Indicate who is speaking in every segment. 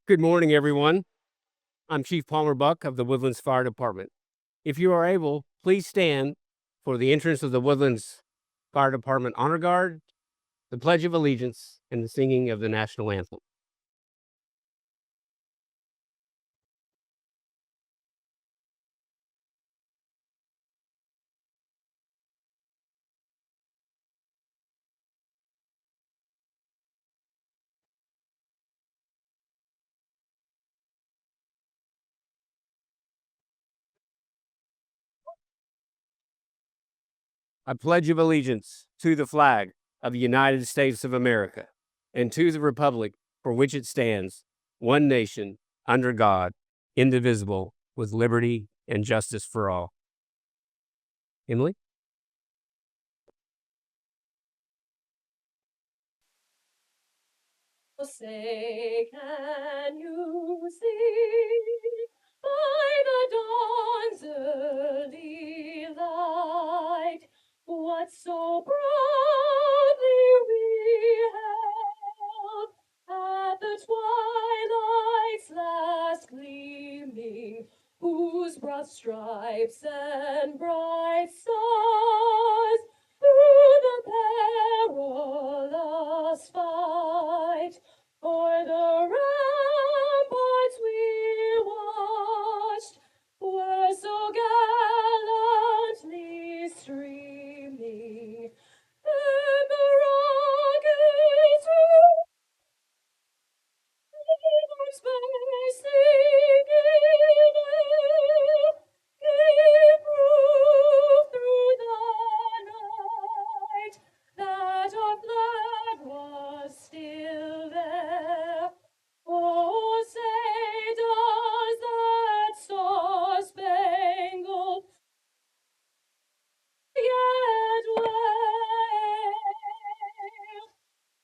Speaker 1: Good morning, everyone. I'm Chief Palmer Buck of the Woodlands Fire Department. If you are able, please stand for the entrance of the Woodlands Fire Department Honor Guard, the Pledge of Allegiance, and the singing of the National Anthem. I pledge of allegiance to the flag of the United States of America and to the republic for which it stands, one nation, under God, indivisible, with liberty and justice for all. Emily?
Speaker 2: Say, can you see by the dawn's early light what so proudly we hailed at the twilight's last gleaming, whose broad stripes and bright stars through the perilous fight o'er the ramparts we watched were so gallantly streaming, and the rockets through space singing gave proof through the night that our flag was still there. Oh, say does that star-spangled yet wave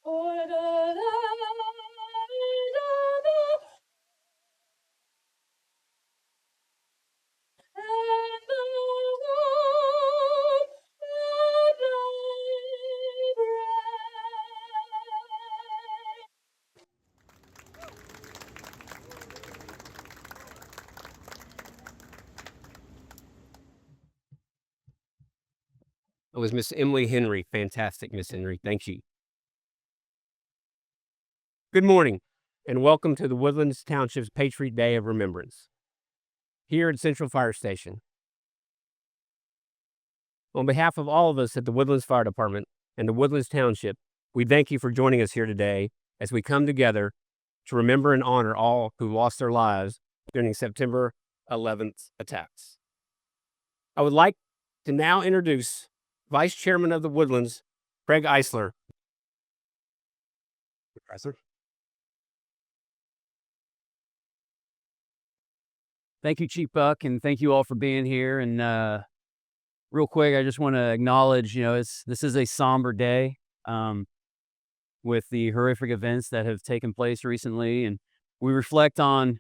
Speaker 2: o'er the land of the and the home of the
Speaker 1: It was Miss Emily Henry. Fantastic, Miss Henry. Thank you. Good morning, and welcome to the Woodlands Township's Patriot Day of Remembrance here at Central Fire Station. On behalf of all of us at the Woodlands Fire Department and the Woodlands Township, we thank you for joining us here today as we come together to remember and honor all who lost their lives during the September 11th attacks. I would like to now introduce Vice Chairman of the Woodlands, Craig Eisler.
Speaker 3: Thank you, Chief Buck, and thank you all for being here. And real quick, I just want to acknowledge, this is a somber day with the horrific events that have taken place recently, and we reflect on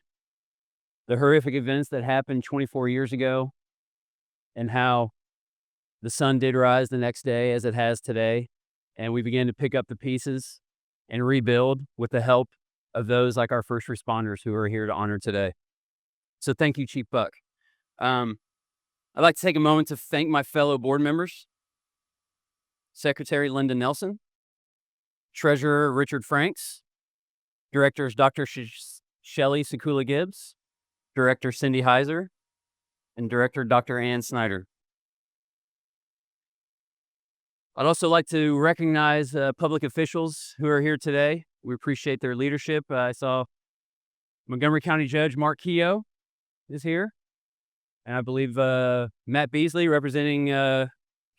Speaker 3: the horrific events that happened 24 years ago and how the sun did rise the next day as it has today, and we began to pick up the pieces and rebuild with the help of those like our first responders who are here to honor today. So thank you, Chief Buck. I'd like to take a moment to thank my fellow board members, Secretary Linda Nelson, Treasurer Richard Franks, Directors Dr. Shelley Sekula Gibbs, Director Cindy Heiser, and Director Dr. Ann Snyder. I'd also like to recognize public officials who are here today. We appreciate their leadership. I saw Montgomery County Judge Mark Keogh is here, and I believe Matt Beasley representing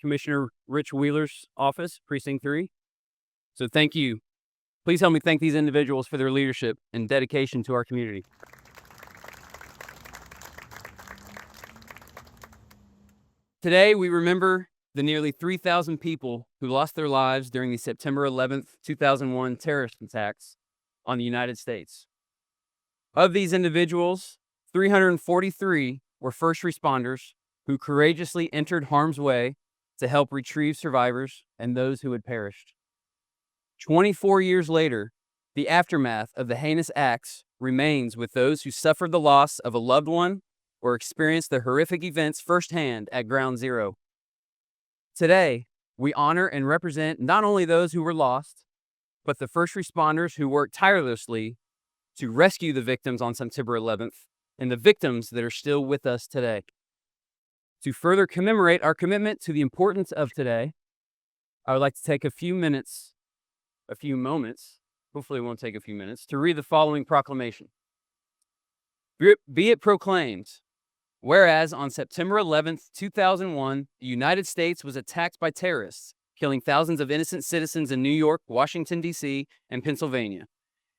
Speaker 3: Commissioner Rich Wheeler's office, Precinct 3. So thank you. Please help me thank these individuals for their leadership and dedication to our community. Today, we remember the nearly 3,000 people who lost their lives during the September 11th, 2001 terrorist attacks on the United States. Of these individuals, 343 were first responders who courageously entered harm's way to help retrieve survivors and those who had perished. 24 years later, the aftermath of the heinous acts remains with those who suffered the loss of a loved one or experienced the horrific events firsthand at ground zero. Today, we honor and represent not only those who were lost, but the first responders who worked tirelessly to rescue the victims on September 11th and the victims that are still with us today. To further commemorate our commitment to the importance of today, I would like to take a few moments, hopefully it won't take a few minutes, to read the following proclamation. Be it proclaimed, whereas on September 11th, 2001, the United States was attacked by terrorists, killing thousands of innocent citizens in New York, Washington, D.C., and Pennsylvania.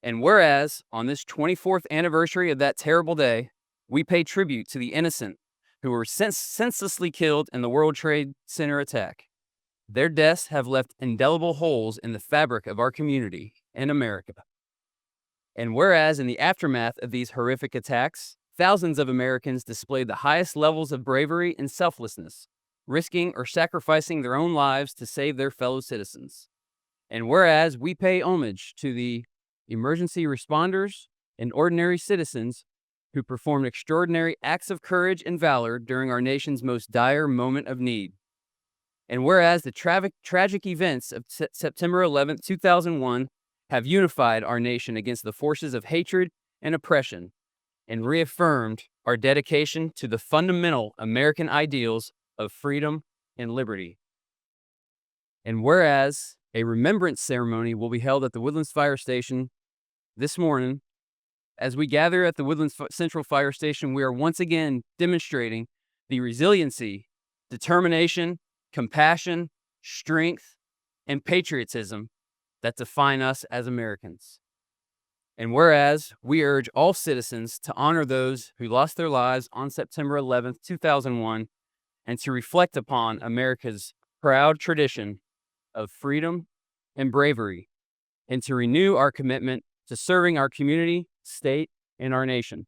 Speaker 3: And whereas, on this 24th anniversary of that terrible day, we pay tribute to the innocent who were senselessly killed in the World Trade Center attack. Their deaths have left indelible holes in the fabric of our community and America. And whereas, in the aftermath of these horrific attacks, thousands of Americans displayed the highest levels of bravery and selflessness, risking or sacrificing their own lives to save their fellow citizens. And whereas we pay homage to the emergency responders and ordinary citizens who performed extraordinary acts of courage and valor during our nation's most dire moment of need. And whereas the tragic events of September 11, 2001 have unified our nation against the forces of hatred and oppression and reaffirmed our dedication to the fundamental American ideals of freedom and liberty. And whereas a remembrance ceremony will be held at the Woodlands Fire Station this morning, as we gather at the Woodlands Central Fire Station, we are once again demonstrating the resiliency, determination, compassion, strength, and patriotism that define us as Americans. And whereas we urge all citizens to honor those who lost their lives on September 11th, 2001, and to reflect upon America's proud tradition of freedom and bravery, and to renew our commitment to serving our community, state, and our nation.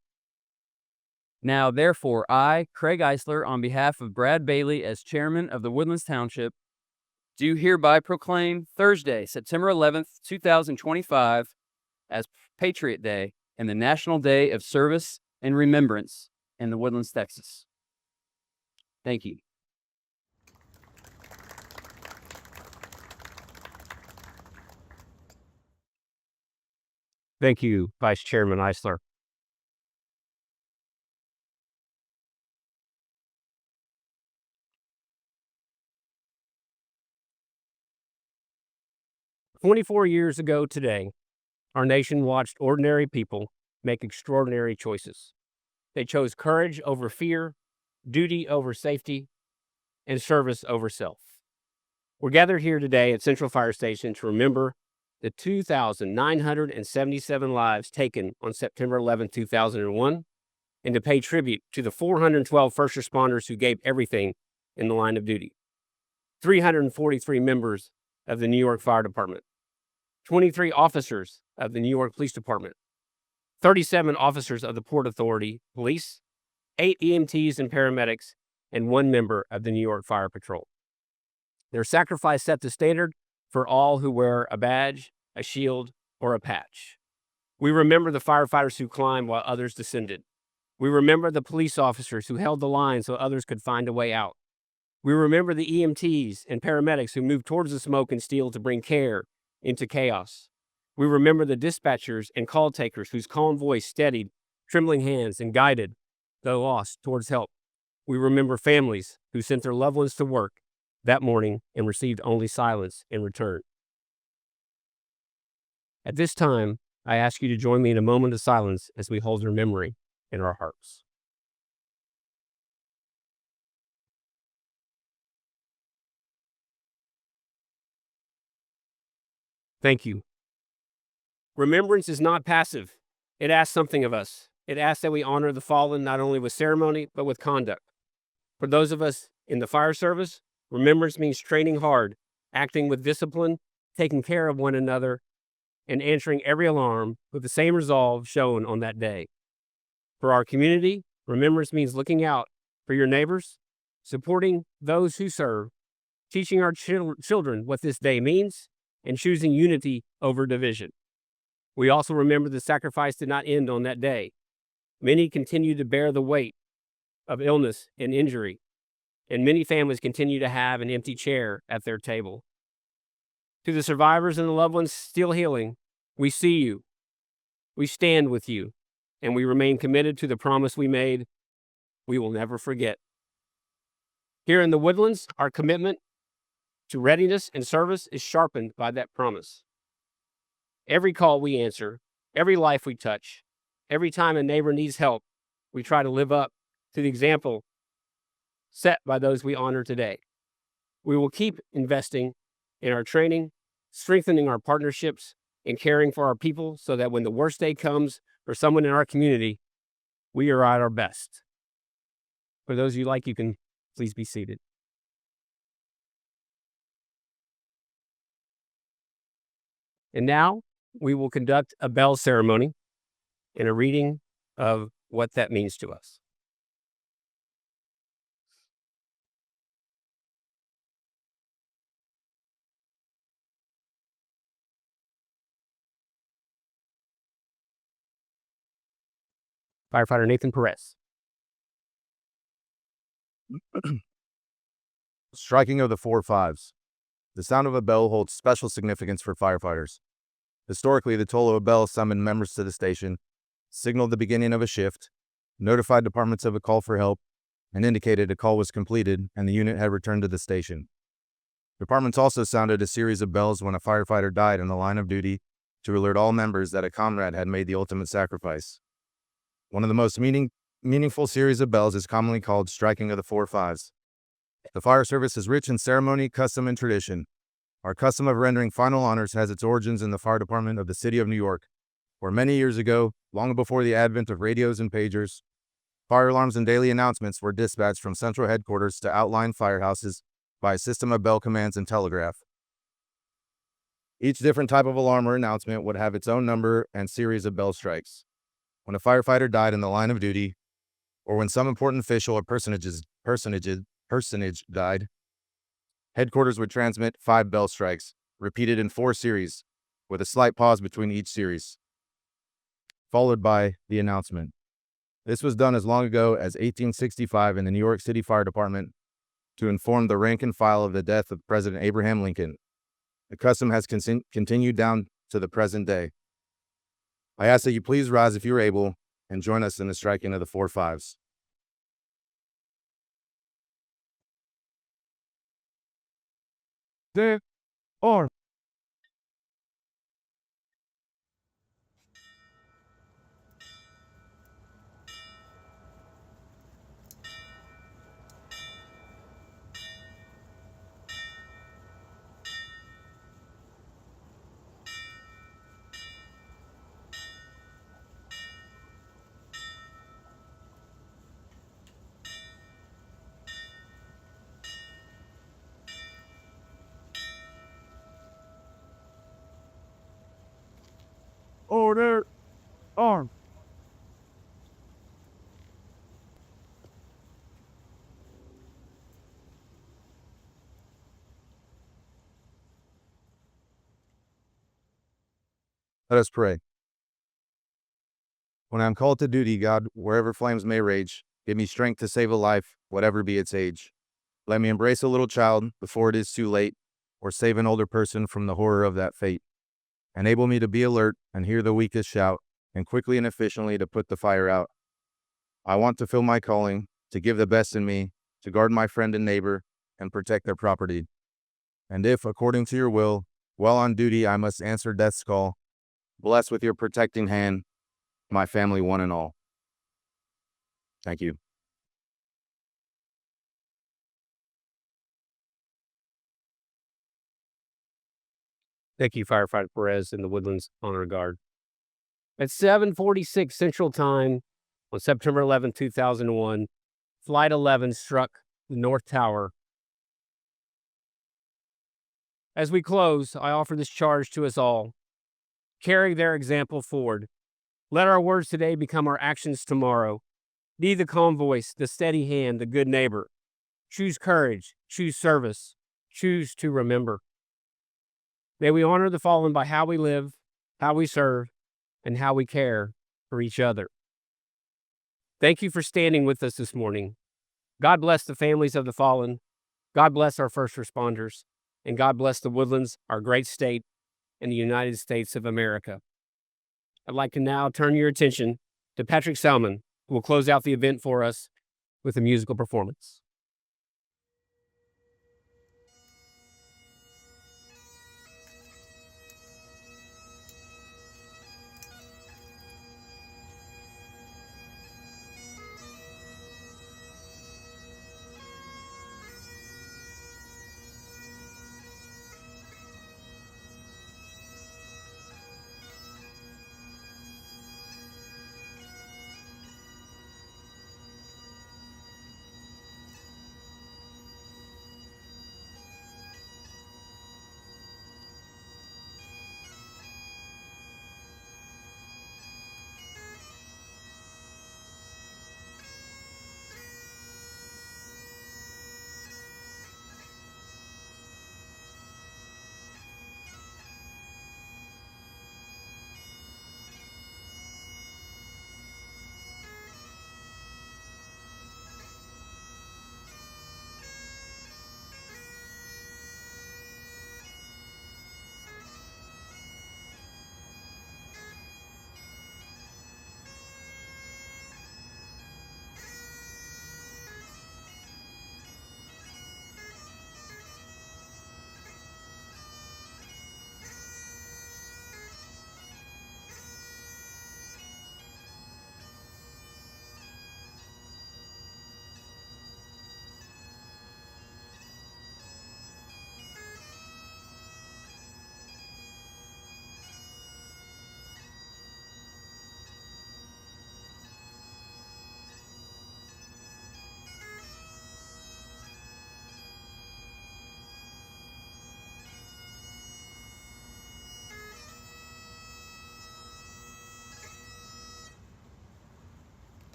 Speaker 3: Now, therefore, I, Craig Eisler, on behalf of Brad Bailey as chairman of the Woodlands Township, do hereby proclaim Thursday, September 11th, 2025, as Patriot Day and the National Day of Service and Remembrance in the Woodlands, Texas. Thank you.
Speaker 1: Thank you, Vice Chairman Eisler. "24 years ago today, our nation watched ordinary people make extraordinary choices. They chose courage over fear, duty over safety, and service over self. We're gathered here today at Central Fire Station to remember the 2,977 lives taken on September 11, 2001, and to pay tribute to the 412 first responders who gave everything in the line of duty. 343 members of the New York Fire Department, 23 officers of the New York Police Department, 37 officers of the Port Authority Police, 8 EMTs and paramedics, and 1 member of the New York Fire Patrol. Their sacrifice set the standard for all who wear a badge, a shield, or a patch. We remember the firefighters who climbed while others descended. We remember the police officers who held the line so others could find a way out. We remember the EMTs and paramedics who moved towards the smoke and steel to bring care into chaos. We remember the dispatchers and call takers whose calm voice steadied trembling hands and guided the lost towards help. We remember families who sent their loved ones to work that morning and received only silence in return. At this time, I ask you to join me in a moment of silence as we hold their memory in our hearts. Thank you. Remembrance is not passive. It asks something of us. It asks that we honor the fallen not only with ceremony, but with conduct. For those of us in the fire service, remembrance means training hard, acting with discipline, taking care of one another, and answering every alarm with the same resolve shown on that day. For our community, remembrance means looking out for your neighbors, supporting those who serve, teaching our children what this day means, and choosing unity over division. We also remember the sacrifice did not end on that day. Many continue to bear the weight of illness and injury, and many families continue to have an empty chair at their table. To the survivors and the loved ones still healing, we see you, we stand with you, and we remain committed to the promise we made. We will never forget. Here in the Woodlands, our commitment to readiness and service is sharpened by that promise. Every call we answer, every life we touch, every time a neighbor needs help, we try to live up to the example set by those we honor today. We will keep investing in our training, strengthening our partnerships, and caring for our people so that when the worst day comes for someone in our community, we are at our best. For those of you like, you can please be seated. And now we will conduct a bell ceremony and a reading of what that means to us. Firefighter Nathan Perez.
Speaker 4: Striking of the 4-5s. The sound of a bell holds special significance for firefighters. Historically, the toll of a bell summoned members to the station, signaled the beginning of a shift, notified departments of a call for help, and indicated a call was completed and the unit had returned to the station. Departments also sounded a series of bells when a firefighter died in the line of duty to alert all members that a comrade had made the ultimate sacrifice. One of the most meaningful series of bells is commonly called striking of the 4-5s. The fire service is rich in ceremony, custom, and tradition. Our custom of rendering final honors has its origins in the fire department of the city of New York, where many years ago, long before the advent of radios and pagers, fire alarms and daily announcements were dispatched from central headquarters to outlying firehouses by a system of bell commands and telegraph. Each different type of alarm or announcement would have its own number and series of bell strikes. When a firefighter died in the line of duty, or when some important official or personage died, headquarters would transmit 5 bell strikes, repeated in 4 series, with a slight pause between each series, followed by the announcement. This was done as long ago as 1865 in the New York City Fire Department to inform the rank and file of the death of President Abraham Lincoln. The custom has continued down to the present day. I ask that you please rise if you are able and join us in the striking of the 4-5s. There are order arm. Let us pray. When I am called to duty, God, wherever flames may rage, give me strength to save a life, whatever be its age. Let me embrace a little child before it is too late, or save an older person from the horror of that fate. Enable me to be alert and hear the weakest shout, and quickly and efficiently to put the fire out. I want to fill my calling, to give the best in me, to guard my friend and neighbor, and protect their property. And if, according to your will, while on duty I must answer death's call, bless with your protecting hand my family one and all. Thank you.
Speaker 1: Thank you, Firefighter Perez and the Woodlands Honor Guard. At 7:46 Central Time on September 11, 2001, Flight 11 struck the North Tower. As we close, I offer this charge to us all. Carry their example forward. Let our words today become our actions tomorrow. Be the calm voice, the steady hand, the good neighbor. Choose courage, choose service, choose to remember. May we honor the fallen by how we live, how we serve, and how we care for each other. Thank you for standing with us this morning. God bless the families of the fallen. God bless our first responders. And God bless the Woodlands, our great state, and the United States of America. I'd like to now turn your attention to Patrick Salmon, who will close out the event for us with a musical performance.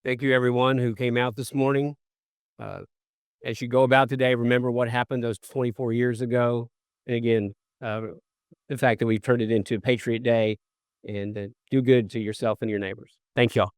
Speaker 1: Thank you, everyone who came out this morning. As you go about today, remember what happened those 24 years ago. And again, the fact that we've turned it into Patriot Day, and do good to yourself and your neighbors. Thank y'all.